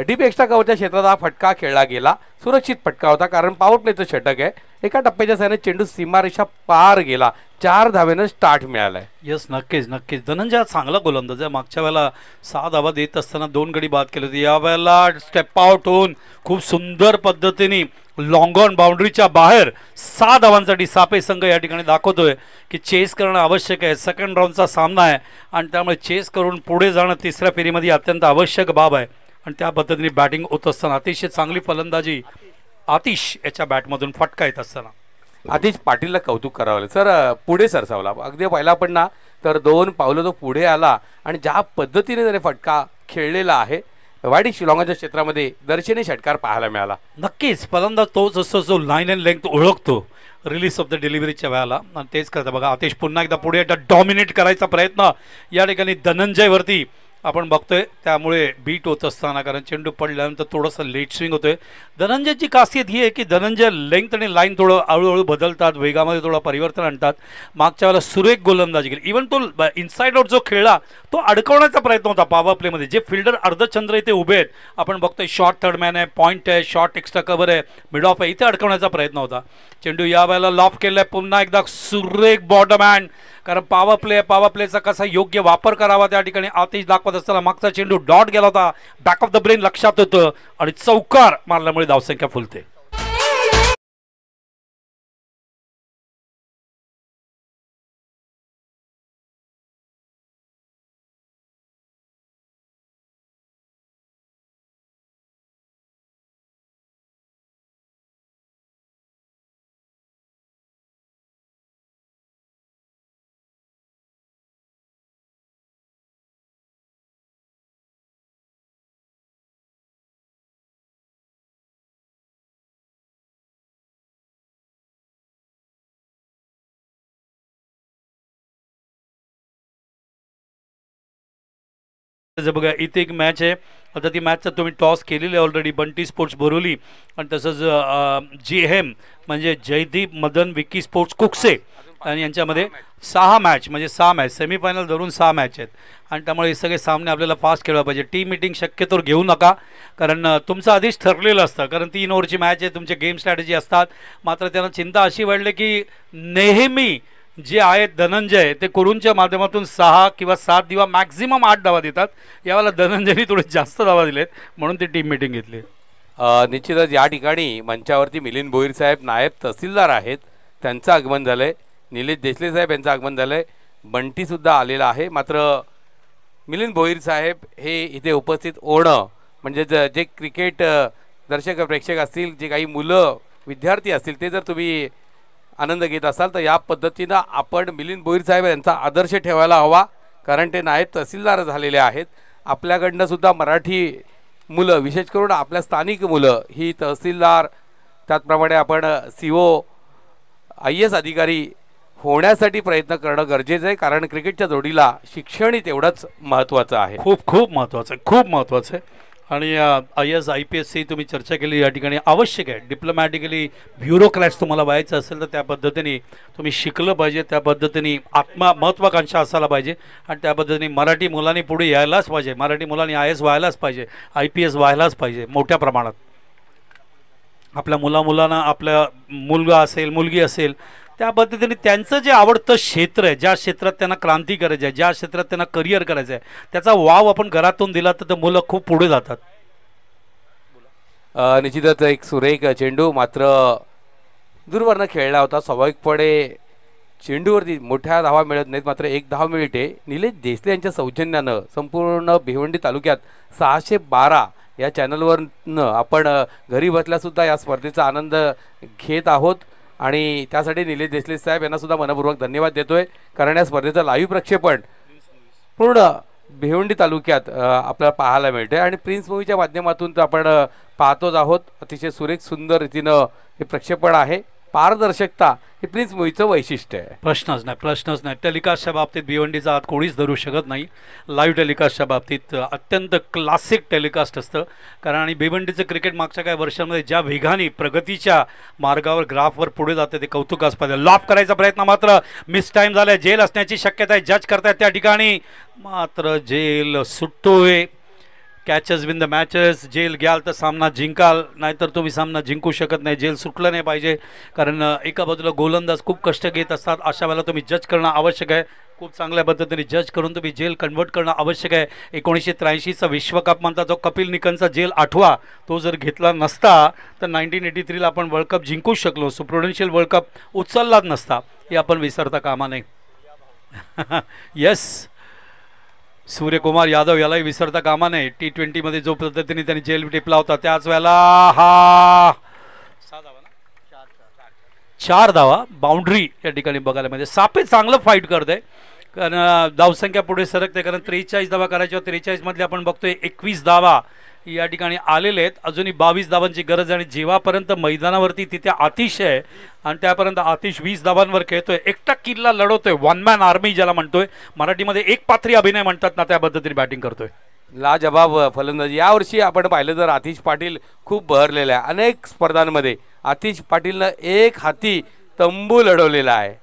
डीप एक्स्ट्रा कव्हरच्या क्षेत्रात हा फटका खेळला गेला, सुरक्षित फटका होता, कारण पॉवर प्लेचं षटक आहे. एका टप्प्याच्या साहाय्याने चेंडू सीमारेषा पार गेला, 4 धावेनं स्टार्ट मिळालाय. यस, नक्कीच नक्कीच. धनंजय हा चांगला गोलंदाज आहे. मागच्या वेळेला 6 धावा देत असताना 2 गडी बाद केले होते. यावेळेला स्टेप आउट होऊन खूप सुंदर पद्धतीने लॉंग ऑन बाउंड्रीच्या बाहेर 6 धावांसाठी सापे संघ या ठिकाणी दाखवतोय की चेस करणं आवश्यक आहे. सेकंड राऊंडचा सामना आहे आणि त्यामुळे चेस करून पुढे जाणं तिसऱ्या फेरीमध्ये अत्यंत आवश्यक बाब आहे. आणि त्या पद्धतीने बॅटिंग होत असताना अतिशय चांगली फलंदाजी आतिश याच्या बॅटमधून फटका येत असताना आतिश पाटीलला कौतुक करावं सर. पुढे सरसावला अगदी पहिला पण ना, तर 2 पावलं तो पुढे आला आणि ज्या पद्धतीने त्याने फटका खेळलेला आहे वाडी शिलाँगच्या क्षेत्रामध्ये दर्शनी षटकार पाहायला मिळाला. नक्कीच फलंदाज तोच असतो जो लाईन अँड लेंथ ओळखतो रिलीज ऑफ द डिलिव्हरीच्या वेळेला, आणि तेच करतं बघा. आतिश पुन्हा एकदा पुढे डॉमिनेट करायचा प्रयत्न या ठिकाणी धनंजयवरती आपण बघतोय, त्यामुळे बीट होत असताना, कारण चेंडू पडल्यानंतर थोडंसं लेट स्विंग होतोय. धनंजयची खासियत ही आहे की धनंजय लेंथ आणि लाईन थोडं हळूहळू बदलतात, वेगामध्ये थोडं परिवर्तन आणतात. मागच्या वेळेला सुरेख गोलंदाजी केली. इव्हन तो इनसाइड आउट जो खेळला तो अडकवण्याचा प्रयत्न होता पॉवर प्लेमध्ये. जे फिल्डर अर्धचंद्र इथे उभे आहेत, आपण बघतोय शॉर्ट थर्ड मॅन आहे, पॉईंट आहे, शॉर्ट एक्स्ट्रा कव्हर आहे, मिड ऑफ आहे, इथे अडकवण्याचा प्रयत्न होता. चेंडू या वेळेला लॉफ केलाय, पुन्हा एकदा सुरेख बॉटम हँड, कारण पॉवर प्ले, पॉवर प्लेचा कसा योग्य वापर करावा त्या ठिकाणी आतिश दाखवत असताना मागचा चेंडू डॉट गेला होता, बॅक ऑफ द ब्रेन लक्षात होतं आणि चौकार मारल्यामुळे धावसंख्या फुलते. बघा इथे एक मॅच आहे. आता ती मॅचचा तुम्ही टॉस केलेली आहे ऑलरेडी. बंटी स्पोर्ट्स बोरिवली आणि तसंच JM म्हणजे जयदीप मदन विकी स्पोर्ट्स कुकसे, आणि यांच्यामध्ये 6 मॅच म्हणजे 6 मॅच सेमीफायनल धरून 6 मॅच आहेत. आणि त्यामुळे हे सगळे सामने आपल्याला फास्ट खेळला पाहिजे. टीम मीटिंग शक्यतोवर घेऊ नका, कारण तुमचं आधीच ठरलेलं असतं, कारण 3 ओव्हरची मॅच आहे, तुमचे गेम स्ट्रॅटेजी असतात. मात्र त्यांना चिंता अशी वाढली की नेहमी जे आहेत धनंजय ते कुरूंच्या माध्यमातून 6 किंवा 7 दिवा मॅक्झिमम 8 धावा देतात. यावेळेला धनंजयनी थोडे जास्त धावा दिलेत, म्हणून ती टीम मीटिंग घेतली. निश्चितच या ठिकाणी मंचावरती मिलिंद भोईर साहेब नायब तहसीलदार आहेत, त्यांचं आगमन झालंय. निलेश देसले साहेब यांचं आगमन झालंय. बंटीसुद्धा आलेला आहे. मात्र मिलिंद भोईर साहेब हे इथे उपस्थित होणं म्हणजे जे क्रिकेट दर्शक प्रेक्षक असतील, जे काही मुलं विद्यार्थी असतील, ते जर तुम्ही आनंद घेत असाल तर या पद्धतीनं आपण मिलिंद भोईर साहेब यांचा आदर्श ठेवायला हवा, कारण ते नायब तहसीलदार झालेले आहेत. आपल्याकडनं सुद्धा मराठी मुलं, विशेष करून आपल्या स्थानिक मुलं ही तहसीलदार, त्याचप्रमाणे आपण CO IAS अधिकारी होण्यासाठी प्रयत्न करणं गरजेचं आहे, कारण क्रिकेटच्या जोडीला शिक्षणही तेवढंच महत्त्वाचं आहे. खूप खूप महत्त्वाचं आहे, खूप महत्त्वाचं आहे. आणि IAS IPSC तुम्ही चर्चा केली या ठिकाणी आवश्यक आहे. डिप्लोमॅटिकली ब्युरोक्रॅट्स तुम्हाला व्हायचं असेल तर त्या पद्धतीने तुम्ही शिकलं पाहिजे, त्या पद्धतीने महत्त्वाकांक्षा असायला पाहिजे आणि त्या पद्धतीने मराठी मुलांनी पुढे यायलाच पाहिजे. मराठी मुलांनी IAS व्हायलाच पाहिजे, IPS व्हायलाच पाहिजे मोठ्या प्रमाणात. आपल्या मुलांना आपल्या मुलगा असेल मुलगी असेल त्या पद्धतीने त्यांचं जे आवडतं क्षेत्र आहे, ज्या क्षेत्रात त्यांना क्रांती करायची आहे, ज्या क्षेत्रात त्यांना करिअर करायचं आहे, त्याचा वाव आपण घरातून दिला तर मुलं खूप पुढे जातात. निश्चितच एक सुरेख चेंडू मात्र दूरवरनं खेळला होता. स्वाभाविकपणे चेंडूवरती मोठ्या धावा मिळत नाहीत, मात्र एक धाव मिळते. निलेश देसले यांच्या सौजन्यानं संपूर्ण भिवंडी तालुक्यात 612 या चॅनलवरनं आपण घरी बसल्यासुद्धा या स्पर्धेचा आनंद घेत आहोत आणि त्यासाठी निलेश देसले साहेब यांना सुद्धा मनपूर्वक धन्यवाद देतोय. कारण या स्पर्धेचं लाईव्ह प्रक्षेपण पूर्ण भिवंडी तालुक्यात आपल्याला पाहायला मिळते आणि प्रिन्स मूवीच्या माध्यमातून आपण पाहतोच आहोत. अतिशय सुरेख सुंदर रीतीनं हे प्रक्षेपण आहे. पारदर्शकता हे प्रिन्स मूवीचं वैशिष्ट्य आहे. प्रश्नच नाही. टेलिकास्टच्या बाबतीत भिवंडीचा हात कोणीच धरू शकत नाही. लाईव्ह टेलिकास्टच्या बाबतीत अत्यंत क्लासिक टेलिकास्ट असतं. कारण आणि भिवंडीचं क्रिकेट मागच्या काही वर्षांमध्ये ज्या वेगाने प्रगतीच्या मार्गावर ग्राफवर पुढे जाते ते कौतुकास्पद आहे. लॉफ करायचा प्रयत्न मात्र मिस टाईम झालाय. जेल असण्याची शक्यता आहे. जज करतायत त्या ठिकाणी मात्र जेल सुटतोय. Catches win the matches. जेल घ्याल तर सामना जिंकाल, नाहीतर तुम्ही सामना जिंकू शकत नाही. जेल सुटलं नाही पाहिजे कारण एका बाजूला गोलंदाज खूप कष्ट घेत असतात. अशा वेळेला तुम्ही जज करणं आवश्यक आहे. खूप चांगल्या पद्धतीने जज करून तुम्ही जेल कन्वर्ट करणं आवश्यक आहे. 1983चा विश्वकप म्हणता जो कपिल निकनचा जेल आठवा तो जर घेतला नसता तर 1983ला आपण वर्ल्ड कप जिंकू शकलो. प्रुडेन्शियल वर्ल्ड कप उचललाच नसता. हे आपण विसरता कामा नये. येस, सूर्यकुमार यादव यालाही विसरता कामा नये. T20मध्ये जो पद्धतीने त्यांनी जेल टिपला होता त्याच वेळेला हा 4 धावा बाउंड्री या ठिकाणी बघायला म्हणजे सापे चांगलं फाईट करत आहे. कारण धावसंख्या पुढे सरकते. कारण 43 धावा करायच्या 43 मधले आपण बघतोय 21 धावा या ठिकाणी आलेले आहेत. अजूनही 22 धावांची गरज आहे आणि जेव्हापर्यंत मैदानावरती तिथे आतिश आहे आणि त्यापर्यंत आतिश 20 धावांवर खेळतोय. एकटा किल्ला लढवतोय. वन मॅन आर्मी ज्याला म्हणतोय मराठीमध्ये, एक पात्री अभिनय म्हणतात ना, त्या पद्धतीने बॅटिंग करतोय. लाजबाब फलंदाजी. यावर्षी आपण पाहिलं तर आतिश पाटील खूप बहरलेला आहे. अनेक स्पर्धांमध्ये आतिश पाटीलनं एक हाती तंबू लढवलेला आहे.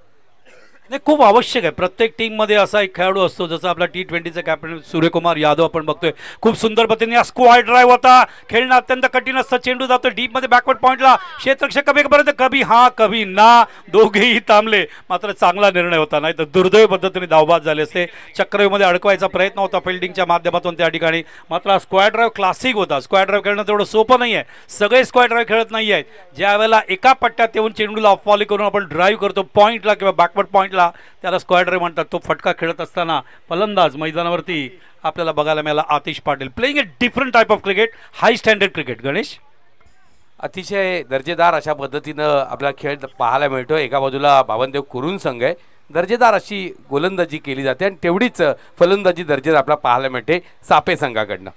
नाही, खूप आवश्यक आहे. प्रत्येक टीममध्ये असा एक खेळाडू असतो जसं आपला T20चा कॅप्टन सूर्यकुमार यादव आपण बघतोय. खूप सुंदर पद्धतीने स्क्वाड ड्राईव्ह होता. खेळणं अत्यंत कठीण असतं. चेंडू जातो डीपमध्ये बॅकवर्ड पॉईंटला. क्षेत्ररक्षक कमीपर्यंत कभी हा कभी ना, दोघेही थांबले. मात्र चांगला निर्णय होता, नाही तर दुर्दैवी पद्धतीने धावबाद झाले असते. चक्रव्यूहमध्ये अडकवायचा प्रयत्न होता फिल्डिंगच्या माध्यमातून त्या ठिकाणी. मात्र स्क्वाड ड्राईव्ह क्लासिक होता. स्क्वाड ड्राईव्ह खेळणं तेवढं सोपं नाही आहे. सगळे स्क्वाड ड्राईव्ह खेळत नाही आहेत. ज्या वेळेला एका पट्ट्यात येऊन चेंडूला ऑफ व्हॉली करून आपण ड्राईव्ह करतो पॉईंटला किंवा बॅकवर्ड पॉईंटला, त्याला स्क्वाड ड्राईव्ह म्हणतात. तो फटका खेळत असताना फलंदाज मैदानावरती आपल्याला बघायला मिळाला Atish Patil. Playing a different type of cricket, high standard cricket. Ganesh, अतिशय दर्जेदार अशा पद्धतीनं आपला खेळ पाहायला मिळतो. एका बाजूला बावनदेव कुरुन संघ आहे. दर्जेदार अशी गोलंदाजी केली जाते आणि तेवढीच फलंदाजी दर्जेदार आपल्याला पाहायला मिळते सापे संघाकडनं.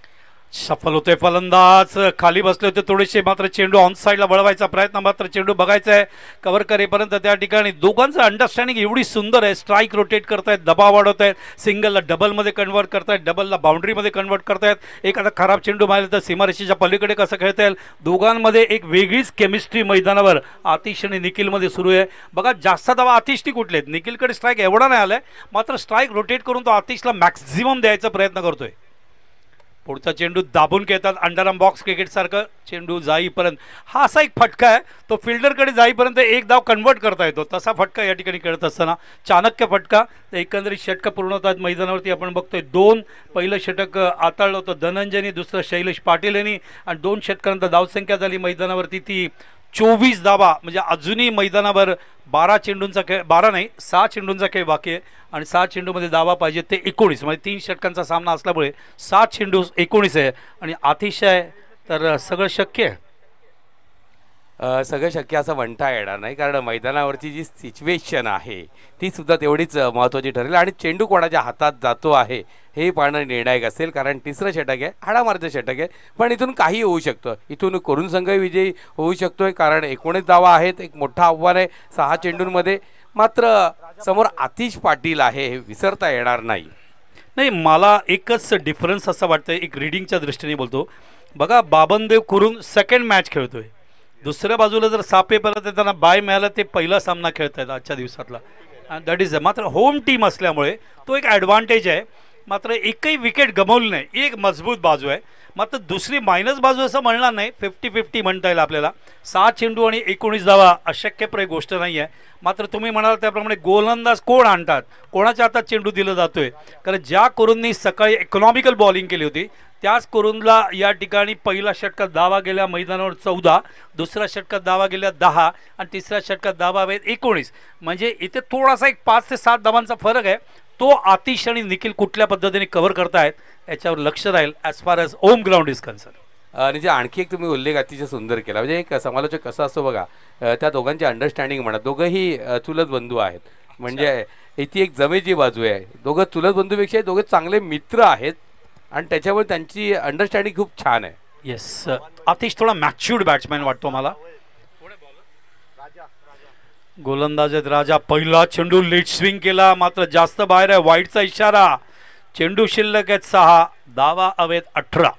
सफल होते फलंदाज. खाली बसले होते थोडेसे, मात्र चेंडू ऑन साईडला वळवायचा प्रयत्न, मात्र चेंडू बघायचा आहे कव्हर करेपर्यंत. त्या ठिकाणी दोघांचं अंडरस्टँडिंग एवढी सुंदर आहे. स्ट्राईक रोटेट करतायत, दबाव वाढवत आहेत, सिंगलला डबलमध्ये कन्वर्ट करतायत, डबलला बाउंड्रीमध्ये कन्वर्ट करतायत. एखादा खराब चेंडू मारला तर सीमारेषेच्या पलीकडे कसं खेळता येईल. दोघांमध्ये एक वेगळीच केमिस्ट्री मैदानावर आतिश आणि निखिलमध्ये सुरू आहे. बघा, जास्त धावा आतिशनी कुठले आहेत. निखिलकडे स्ट्राईक एवढा नाही आलाय, मात्र स्ट्राईक रोटेट करून तो आतिशला मॅक्झिमम द्यायचा प्रयत्न करतोय. पुढचा चेंडू दाबून खेळतात. अंडरआर्म बॉक्स क्रिकेट सारखं चेंडू जाईपर्यंत हा असा एक फटका आहे, तो फिल्डरकडे जाईपर्यंत एक धाव कन्वर्ट करता येतो, तसा फटका या ठिकाणी खेळत असताना चाणक्य फटका. तर एकंदरीत षटकं पूर्ण होतात मैदानावरती. आपण बघतोय 2 पहिलं षटक आताळलं होतं धनंजयनी, दुसरं शैलेश पाटील यांनी आणि 2 षटकानंतर धावसंख्या झाली मैदानावरती ती 24 धावा. म्हणजे अजूनही मैदानावर 12 चेंडूंचा खेळ, 12 नाही 6 चेंडूंचा खेळ बाकी आहे आणि 6 चेंडूमध्ये धावा पाहिजे ते 19. म्हणजे 3 षटकांचा सामना असल्यामुळे 7 चेंडू 19 आहे आणि अतिशय तर सगळं शक्य आहे. सगळं शक्य असं म्हणता येणार नाही, कारण मैदानावरची जी सिच्युएशन आहे ती सुद्धा तेवढीच महत्त्वाची ठरेल आणि चेंडू कोणाच्या हातात जातो आहे हे पाहणं निर्णायक असेल. कारण तिसरं षटक आहे, हाडामारचं षटक आहे, पण इथून काही होऊ शकतं. इथून करून संघ विजयी होऊ शकतोय, कारण 19 धावा आहेत. एक मोठं आव्हान आहे 6 चेंडूंमध्ये. मात्र समोर आतिश पाटील आहे, हे विसरता येणार नाही. नाही, मला एकच डिफरन्स असं वाटतं, एक रिडिंगच्या दृष्टीने बोलतो बघा. बाबनदेव कुरून सेकंड मॅच खेळतोय, दुसऱ्या बाजूला जर सापे परत त्यांना बाय मिळालं ते पहिला सामना खेळतायत आजच्या दिवसातला, अँड दॅट इज मात्र होम टीम असल्यामुळे तो एक ॲडव्हान्टेज आहे. मात्र एकही विकेट गमावली नाही, एक मजबूत बाजू आहे. मात्र दुसरी मायनस बाजू असं म्हणणार नाही, 50-50 म्हणता येईल आपल्याला. 6 चेंडू आणि 19 धावा अशक्यप्राय गोष्ट नाही आहे. मात्र तुम्ही म्हणाल त्याप्रमाणे गोलंदाज कोण आणतात, कोणाच्या हातात चेंडू दिला जातोय, कारण ज्या करूननी सकाळी इकॉनॉमिकल बॉलिंग केली होती त्याच करूनला या ठिकाणी पहिल्या षटकात धावा गेल्या मैदानावर 14, दुसऱ्या षटकात धावा गेल्या 10 आणि तिसऱ्या षटकात धावा आहेत 19. म्हणजे इथे थोडासा एक 5 ते 7 धावांचा फरक आहे. तो आतिश आणि निखिल कुठल्या पद्धतीने कव्हर करतायत याच्यावर लक्ष राहील as far as home ground is concern. आणि जे आणखी एक तुम्ही उल्लेख अतिशय सुंदर केला, म्हणजे एक समालोचक कसं असतो बघा, त्या दोघांची अंडरस्टँडिंग म्हणा, दोघंही चुलत बंधू आहेत. म्हणजे इथे एक जमेची बाजू आहे, दोघं चुलत बंधूपेक्षा दोघं चांगले मित्र आहेत आणि त्याच्यामुळे त्यांची अंडरस्टँडिंग खूप छान आहे. येस, आतिश थोडा मॅच्युर्ड बॅट्समॅन वाटतो मला. गोलंदाज आहेत राजा. पहिला चेंडू लेट स्विंग केला, मात्र जास्त बाहेर आहे, वाईटचा इशारा. चेंडू शिल्लक आहेत 6, धावा हवेत 18.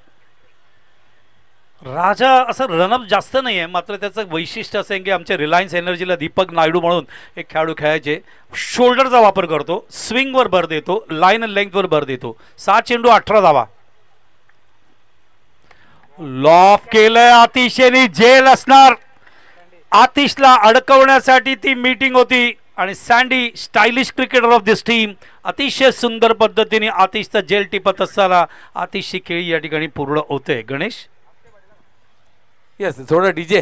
राजा असं रनअप जास्त नाही आहे, मात्र त्याचं वैशिष्ट्य असं आहे की आमच्या रिलायन्स एनर्जीला दीपक नायडू म्हणून एक खेळाडू खेळायचे, शोल्डरचा वापर करतो, स्विंगवर भर देतो, लाईन अँड लेंथवर भर देतो. 6 चेंडू 18 धावा. लॉफ केलंय आतिशेने, जेल असणार. आतिशला अडकवण्यासाठी ती मीटिंग होती आणि sandy stylish cricketer of this team अतिशय सुंदर पद्धतीने आतिशचा जेल टिपत असताना आतिशची खेळी या ठिकाणी पूर्ण होते. गणेश, येस, थोडं डीजे.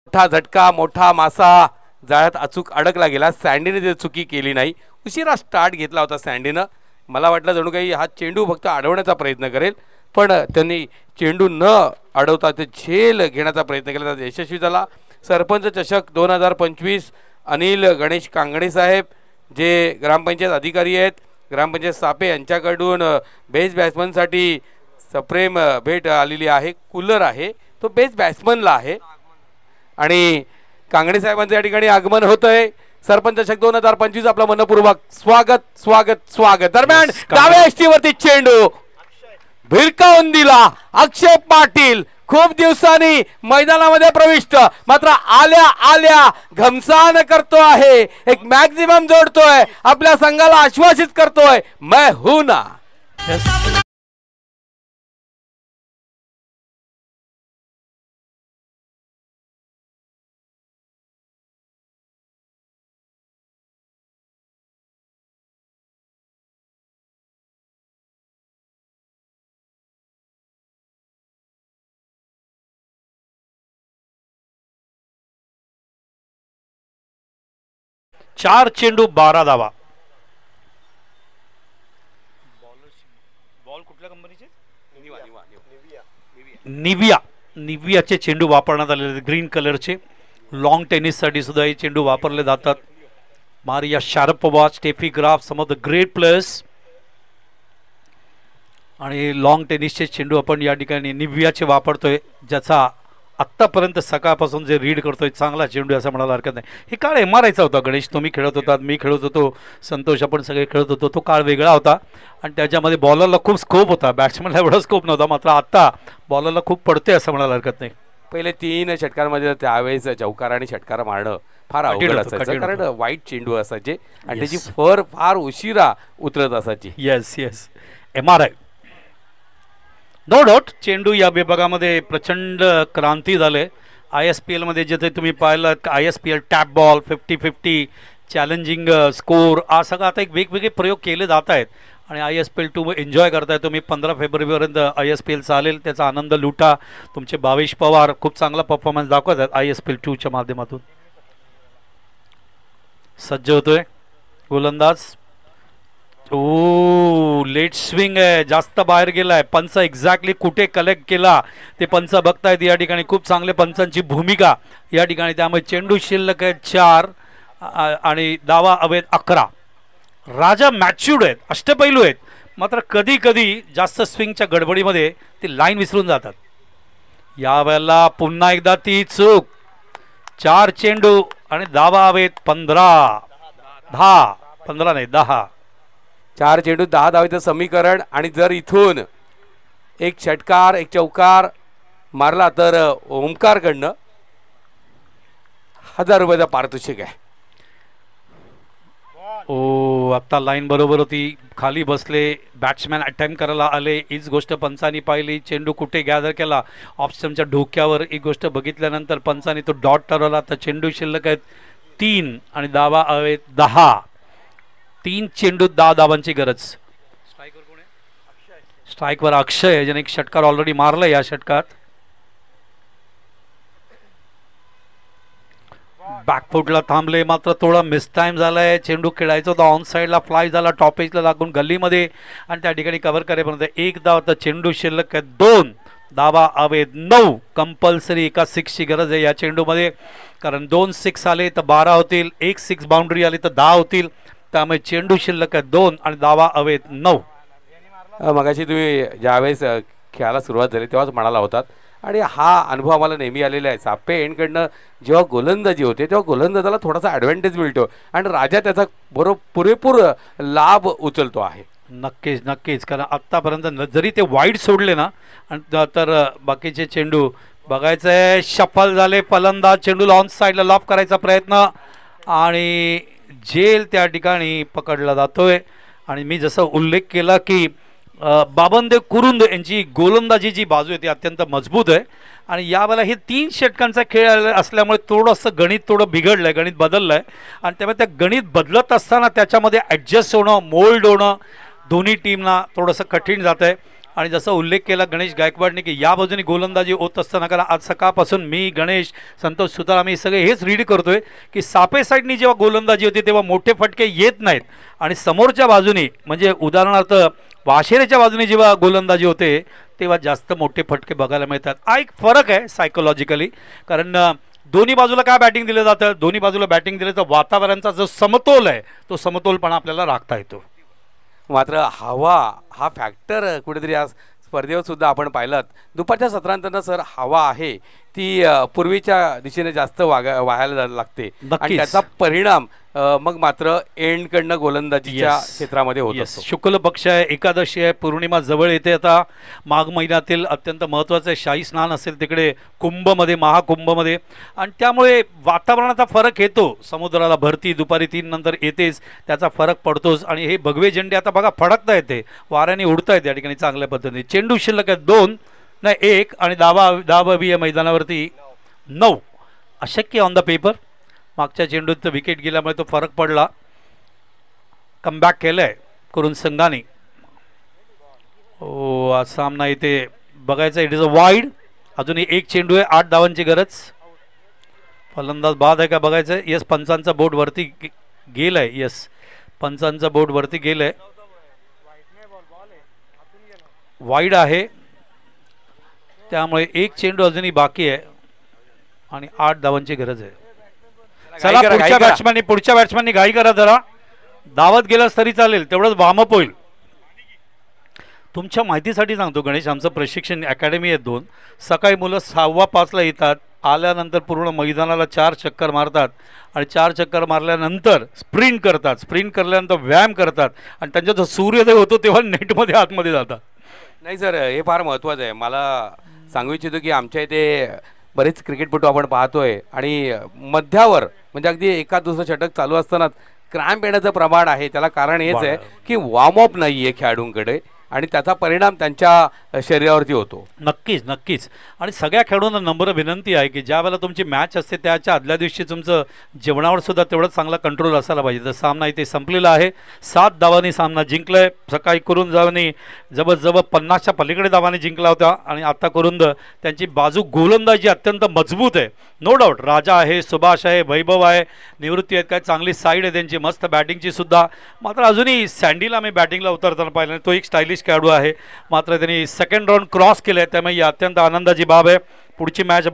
मोठा झटका, मोठा मासा जाळ्यात अचूक अडकला गेला. सँडीने ते चुकी केली नाही, उशिरा स्टार्ट घेतला होता सँडीनं. मला वाटलं जणू काही हा चेंडू फक्त अडवण्याचा प्रयत्न करेल, पण त्यांनी चेंडू न अडवता ते झेल घेण्याचा प्रयत्न केला, त्यात यशस्वी झाला. सरपंच चषक 2025 अनिल गणेश कांगणे साहेब, जे ग्रामपंचायत अधिकारी आहेत, ग्रामपंचायत सापे यांच्याकडून बेस्ट बॅट्समनसाठी सप्रेम भेट आलेली आहे. कूलर आहे तो बेस्ट बॅट्समनला आहे आणि कांगणे साहेबांचं या ठिकाणी आगमन होतंय. सरपंच चषक 2025 आपलं मनपूर्वक स्वागत स्वागत स्वागत. दरम्यान डाव्या यष्टीवरती चेंडू भिरकावून दिला. अक्षय पाटील खूप दिवसांनी मैदानामध्ये प्रविष्ट, मात्र आल्या आल्या घमसान करतो आहे, एक मॅक्झिमम जोडतोय, आपल्या संघाला आश्वासित करतोय, मैं हूं ना. चार चेंडू 12 धावा. बॉल कुठल्या कंपनीचे? निवियाचे चेंडू वापरण्यात आलेले, ग्रीन कलरचे. लॉंग टेनिससाठी सुद्धा हे चेंडू वापरले जातात. Maria Sharapova, Steffi Graf, some of the great players. आणि लॉंग टेनिसचे चेंडू आपण या ठिकाणी निवियाचे वापरतोय, ज्याचा आत्तापर्यंत सकाळपासून जे रीड करतोय चांगला चेंडू असं म्हणायला हरकत नाही. हे काळ MRIचा होता गणेश, तुम्ही खेळत होतात, मी खेळत होतो, संतोष आपण सगळे खेळत होतो. तो काळ वेगळा होता आणि त्याच्यामध्ये बॉलरला खूप स्कोप होता, बॅट्समॅनला एवढा स्कोप नव्हता. मात्र आता बॉलरला खूप पडते असं म्हणायला हरकत नाही. पहिले 3 षटकांमध्ये त्यावेळेस चौकार आणि षटकार मारणं फार अवघड असायचं, कारण वाईट चेंडू असायचे आणि त्याची फर फार उशिरा उतरत असायची. Yes yes, MRI no doubt. चेंडू या विभागामध्ये प्रचंड क्रांती झाले. ISPL मध्ये जिथे तुम्ही पाहिलं ISPL tap ball, 50-50 challenging score, हा सगळं आता एक वेगवेगळे प्रयोग केले जात आहेत आणि ISPL 2 एन्जॉय करताय तुम्ही. 15 फेब्रुवारीपर्यंत ISPL चालेल, त्याचा आनंद लुटा. तुमचे भावेश पवार खूप चांगला परफॉर्मन्स दाखवत आहेत ISPL 2च्या माध्यमातून. सज्ज होतोय गोलंदाज. ओ, लेट स्विंग आहे, जास्त बाहेर गेलाय. पंच एक्झॅक्टली कुठे कलेक्ट केला ते पंच बघतायत या ठिकाणी. खूप चांगले पंचांची भूमिका या ठिकाणी. त्यामुळे चेंडू शिल्लक आहे 4 आणि धावा हवेत 11. राजा मॅच्युर्ड आहेत, अष्टपैलू आहेत, मात्र कधी कधी जास्त स्विंगच्या गडबडीमध्ये ते लाईन विसरून जातात. यावेळेला पुन्हा एकदा ती चूक. 4 चेंडू आणि धावा हवेत 15 नाही 10. 4 चेंडू 10 धावेचं समीकरण. आणि जर इथून एक षटकार एक चौकार मारला तर ओमकारकडनं 1000 रुपयाचा पारितोषिक आहे. ओ आता लाईन बरोबर होती, खाली बसले, बॅट्समॅन अटेम्प्ट करायला आले. हीच गोष्ट पंचांनी पाहिली. चेंडू कुठे गॅदर केला ऑप्शनच्या डोक्यावर, ही गोष्ट बघितल्यानंतर पंचांनी तो डॉट ठरवला. तर चेंडू शिल्लक आहेत 3 आणि धावा हवेत 10. 3 चेंडू 10 धावांची गरज. स्ट्राईकवर अक्षय, ज्याने एक षटकार ऑलरेडी मारला या षटकात. बॅकफुटला थांबले, मात्र थोडा मिस टाइम झालाय. चेंडू खेळायचा होता ऑन साईडला, फ्लाय झाला टॉप एजला लागून गल्लीमध्ये आणि त्या ठिकाणी कव्हर करेपर्यंत 1 धाव. तर चेंडू शिल्लक आहे 2, धावा हवेत 9. कंपल्सरी एका 6ची गरज आहे या चेंडूमध्ये, कारण 2 6 आले तर 12 होतील, 1 6 बाउंड्री आली तर 10 होतील. त्यामुळे चेंडू शिल्लक आहे 2 आणि धावा हवेत 9. मगाशी तुम्ही ज्यावेळेस खेळायला सुरुवात झाली तेव्हाच म्हणाला होतात, आणि हा अनुभव आम्हाला नेहमी आलेला आहे. सापे एंडकडनं जेव्हा गोलंदाजी होते तेव्हा गोलंदाजाला थोडासा ॲडव्हान्टेज मिळतो आणि राजा त्याचा पुरेपूर लाभ उचलतो आहे. नक्कीच नक्कीच, कारण आत्तापर्यंत जरी ते वाईड सोडले ना तर बाकीचे चेंडू बघायचं आहे. शफल झाले फलंदाज, चेंडूला ऑन साईडला लॉफ करायचा प्रयत्न आणि जेल त्या ठिकाणी पकडला जातोय. आणि मी जसं उल्लेख केला की बाबनदेव कुरुंद यांची गोलंदाजी जी बाजू आहे ती अत्यंत मजबूत आहे. आणि यावेळेला हे 3 षटकांचा खेळ असल्यामुळे थोडंसं गणित थोडं बिघडलं आहे, गणित बदललं आहे. आणि त्यामुळे त्या गणित बदलत असताना त्याच्यामध्ये ॲडजस्ट होणं, मोल्ड होणं दोन्ही टीमना थोडंसं कठीण जातं आहे. आणि जसं उल्लेख केला गणेश गायकवाडने की या बाजूने गोलंदाजी होत असताना, कारण आज सकाळपासून मी, गणेश, संतोष सुतार आम्ही सगळे हेच रीड करतोय की सापे साईडनी जेव्हा गोलंदाजी होती तेव्हा मोठे फटके येत नाहीत आणि समोरच्या बाजूने म्हणजे उदाहरणार्थ वाशेरेच्या बाजूने जेव्हा गोलंदाजी होते तेव्हा जास्त मोठे फटके बघायला मिळतात. हा एक फरक आहे सायकोलॉजिकली, कारण दोन्ही बाजूला काय बॅटिंग दिलं जातं, दोन्ही बाजूला बॅटिंग दिलं तर वातावरणाचा जो समतोल आहे तो समतोलपणा आपल्याला राखता येतो. मात्र हवा हा फॅक्टर कुठेतरी आज स्पर्धेवर सुद्धा आपण पाहिलं. दुपारच्या सत्रांतना सर हवा आहे ती पूर्वीच्या दिशेने जास्त वाहायला लागते आणि त्याचा परिणाम मग मात्र एंडकडनं गोलंदाजीच्या क्षेत्रामध्ये होत असतो. शुक्ल पक्ष आहे, एकादशी आहे, पौर्णिमा जवळ येते. आता माघ महिन्यातील अत्यंत महत्त्वाचं शाही स्नान असेल तिकडे कुंभमध्ये, महाकुंभमध्ये, आणि त्यामुळे वातावरणाचा फरक येतो. समुद्राला भरती दुपारी 3 नंतर येतेच, त्याचा फरक पडतोच. आणि हे भगवे झेंडे आता बघा फडकता येते, वाऱ्याने उडता येते या ठिकाणी चांगल्या पद्धतीने. चेंडू शिल्लक आहे 2 नाही 1 आणि धावा हवी आहे मैदानावरती 9. अशक्य ऑन द पेपर. मागच्या चेंडूत विकेट गेल्यामुळे तो फरक पडला. कमबॅक केलंय करून संघाने. ओ आज सामना इथे बघायचा, इट इज अ वाईड. अजूनही 1 चेंडू आहे, 8 धावांची गरज. फलंदाज बाद आहे का बघायचं. येस, पंचांचा बोर्ड वरती गेलाय. येस, पंचांचा बोर्ड वरती गेलाय, वाईड आहे. त्यामुळे 1 चेंडू अजूनही बाकी आहे आणि 8 धावांची गरज आहे. चला पुढच्या बॅट्समॅननी घाई करा जरा. धावत गेलास तरी चालेल, तेवढंच वार्मअप होईल. तुमच्या माहितीसाठी सांगतो गणेश, आमचं प्रशिक्षण अकॅडमी आहे 2. सकाळी मुलं 6:15 येतात, आल्यानंतर पूर्ण मैदानाला 4 चक्कर मारतात आणि 4 चक्कर मारल्यानंतर स्प्रिंट करतात. स्प्रिंट करल्यानंतर व्यायाम करतात आणि त्यांचा जो सूर्योदय होतो तेव्हा नेटमध्ये आतमध्ये जातात. नाही सर, हे फार महत्त्वाचं आहे. मला सांगू इच्छितो की आमच्या इथे बरेच क्रिकेटपटू आपण पाहतोय आणि मध्यावर म्हणजे अगदी एका दुसरं षटक चालू असतानाच क्रॅम्प येण्याचं प्रमाण आहे. त्याला कारण हेच आहे की वॉर्मअप नाही आहे खेळाडूंकडे आणि त्याचा परिणाम त्यांच्या शरीरावरती होतो. नक्कीच नक्कीच. आणि सगळ्या खेळाडूंना नम्र विनंती आहे की ज्या वेळेला तुमची मॅच असते त्याच्या आदल्या दिवशी तुमचं जेवणावर सुद्धा तेवढंच चांगला कंट्रोल असायला पाहिजे. तर सामना इथे संपलेला आहे. 7 धावांनी सामना जिंकलाय. सकाळी कुरुंदांनी जवळजवळ 50च्या पलीकडे धावांनी जिंकला होता आणि आता कुरुंद त्यांची बाजू गोलंदाजी अत्यंत मजबूत आहे. नो डाऊट राजा आहे, सुभाष आहे, वैभव आहे, निवृत्ती आहेत, काय चांगली साईड आहे त्यांची, मस्त बॅटिंगची सुद्धा. मात्र अजूनही सँडीला मी बॅटिंगला उतरताना पाहिलं, तो एक स्टायलिश खेळाडू आहे. मात्र त्यांनी 2nd राऊंड क्रॉस केलं आहे, त्यामुळे ही अत्यंत आनंदाची बाब आहे. पुढची मॅच